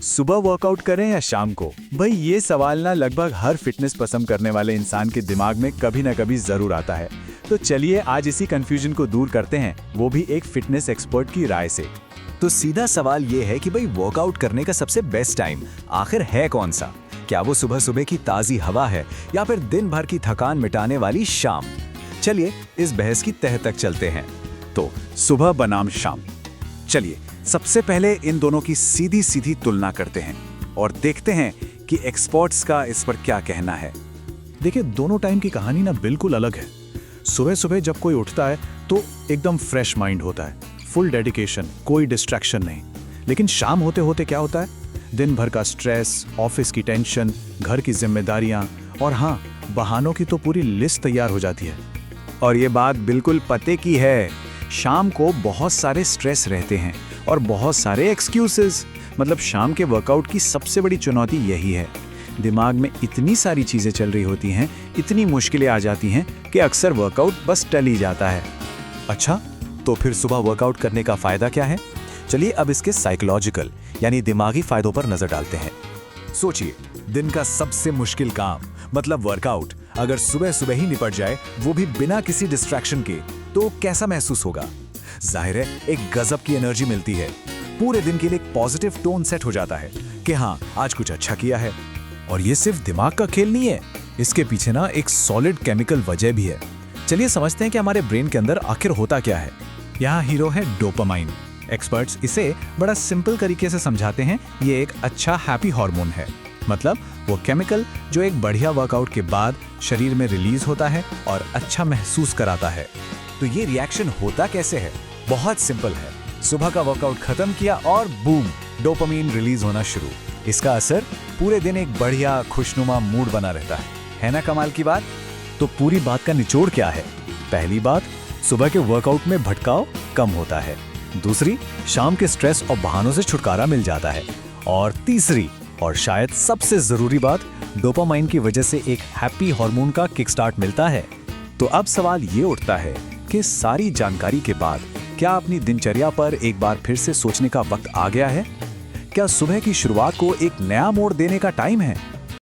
सुबह वर्कआउट करें या शाम को? भाई ये सवाल ना लगभग हर फिटनेस पसंद करने वाले इंसान के दिमाग में कभी ना कभी जरूर आता है। तो चलिए आज इसी कंफ्यूजन को दूर करते हैं, वो भी एक फिटनेस एक्सपर्ट की राय से। तो सीधा सवाल ये है कि भाई वर्कआउट करने का सबसे बेस्ट टाइम आखिर है कौन सा? क्या वो सुबह सुबह की ताज़ी हवा है या फिर दिन भर की थकान मिटाने वाली शाम? चलिए इस बहस की तह तक चलते हैं। तो सुबह बनाम शाम, चलिए सबसे पहले इन दोनों की सीधी सीधी तुलना करते हैं और देखते हैं कि एक्सपर्ट्स का इस पर क्या कहना है। देखिए, दोनों टाइम की कहानी ना बिल्कुल अलग है। सुबह सुबह जब कोई उठता है तो एकदम फ्रेश माइंड होता है, फुल डेडिकेशन, कोई डिस्ट्रैक्शन नहीं। लेकिन शाम होते होते क्या होता है? दिन भर का स्ट्रेस, ऑफिस की टेंशन, घर की जिम्मेदारियां और हाँ, बहानों की तो पूरी लिस्ट तैयार हो जाती है। और ये बात बिल्कुल पते की है। शाम को बहुत सारे स्ट्रेस रहते हैं और बहुत सारे एक्सक्यूजेस। मतलब शाम के वर्कआउट की सबसे बड़ी चुनौती यही है। दिमाग में इतनी सारी चीज़ें चल रही होती हैं, इतनी मुश्किलें आ जाती हैं कि अक्सर वर्कआउट बस टल ही जाता है। अच्छा, तो फिर सुबह वर्कआउट करने का फायदा क्या है? चलिए अब इसके साइकोलॉजिकल यानी दिमागी फायदों पर नजर डालते हैं। सोचिए, दिन का सबसे मुश्किल काम मतलब वर्कआउट अगर सुबह सुबह ही निपट जाए, वो भी बिना किसी डिस्ट्रैक्शन के, तो कैसा महसूस होगा? जाहिर है एक गजब की एनर्जी मिलती है। पूरे दिन के लिए एक पॉजिटिव टोन सेट हो जाता है कि हाँ, आज कुछ अच्छा किया है। और ये सिर्फ दिमाग का खेल नहीं है, इसके पीछे ना एक सॉलिड केमिकल वजह भी है। चलिए समझते हैं कि हमारे ब्रेन के अंदर आखिर होता क्या है। यहाँ हीरो है डोपामाइन। एक्सपर्ट्स इसे बड़ा सिंपल तरीके से समझाते हैं, ये एक अच्छा हैप्पी हार्मोन है। मतलब वो केमिकल जो एक बढ़िया वर्कआउट के बाद शरीर में रिलीज होता है और अच्छा महसूस कराता है। तो ये रिएक्शन होता कैसे है? बहुत सिंपल है। सुबह का वर्कआउट खत्म किया और बूम, डोपामाइन रिलीज होना शुरू। इसका असर पूरे दिन एक बढ़िया खुशनुमा मूड बना रहता है ना कमाल की बात? तो पूरी बात का निचोड़ क्या है? पहली बात, सुबह के वर्कआउट में भटकाव कम होता है। दूसरी, शाम के स्ट्रेस और बहानों से छुटकारा मिल जाता है। और तीसरी और शायद सबसे जरूरी बात, डोपामाइन की वजह से एक हैप्पी हार्मोन का किकस्टार्ट मिलता है। तो अब सवाल ये उठता है कि सारी जानकारी के बाद क्या अपनी दिनचर्या पर एक बार फिर से सोचने का वक्त आ गया है? क्या सुबह की शुरुआत को एक नया मोड़ देने का टाइम है?